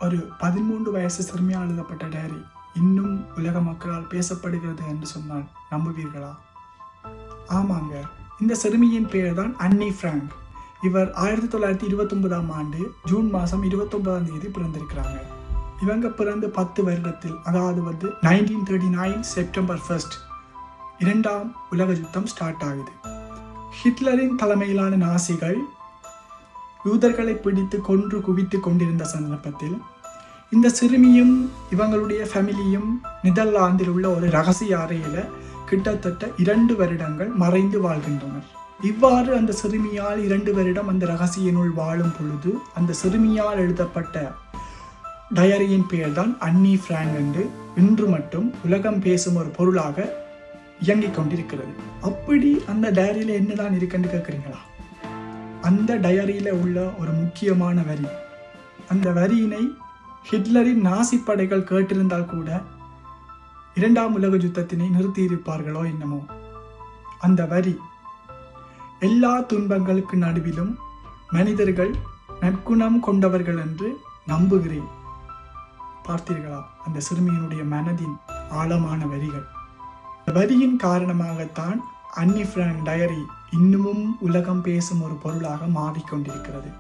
ஒரு 13 வயசு சிறுமியால் எழுதப்பட்ட டைரி இன்னும் உலக மக்களால் பேசப்படுகிறது என்று சொன்னால் நம்புவீர்களா? ஆமாங்க, இந்த சிறுமியின் பெயர் தான் அன்னி ஃப்ராங்க். இவர் 1929ஆம் ஆண்டு ஜூன் மாதம் 29ஆம் தேதி பிறந்திருக்கிறாங்க. இவங்க பிறந்து 10 வருடத்தில், அதாவது 1939 செப்டம்பர் 1 2ஆம் உலக யுத்தம் ஸ்டார்ட் ஆகுது. ஹிட்லரின் தலைமையிலான நாசிகள் யூதர்களை பிடித்து கொன்று குவித்து கொண்டிருந்த சந்தர்ப்பத்தில் இந்த சிறுமியும் இவங்களுடைய ஃபேமிலியும் நெதர்லாந்தில் உள்ள ஒரு ரகசிய அறையில் கிட்டத்தட்ட 2 வருடங்கள் மறைந்து வாழ்கின்றனர். இவ்வாறு அந்த சிறுமியால் 2 வருடம் அந்த ரகசியனுள் வாழும் பொழுது அந்த சிறுமியால் எழுதப்பட்ட டயரியின் பெயர் தான் அன்னி ஃப்ராங்க் என்று இன்று மட்டும் உலகம் பேசும் ஒரு பொருளாக இயங்கிக் கொண்டிருக்கிறது. அப்படி அந்த டயரியில் என்னதான் இருக்குன்னு கேட்குறீங்களா? அந்த டயரியில் உள்ள ஒரு முக்கியமான வரி, அந்த வரியினை ஹிட்லரின் நாசி படைகள் கேட்டிருந்தால் கூட 2ஆம் உலக யுத்தத்தினை நிறுத்தியிருப்பார்களோ என்னமோ. அந்த வரி, எல்லா துன்பங்களுக்கு நடுவிலும் மனிதர்கள் நற்குணம் கொண்டவர்கள் என்று நம்புகிறேன். பார்த்தீர்களா அந்த சிறுமியினுடைய மனதின் ஆழமான வரிகள். வரியின் காரணமாகத்தான் அன்னி ஃப்ராங்க் டயரி இன்னமும் உலகம் பேசும் ஒரு பொருளாக மாறிக்கொண்டிருக்கிறது.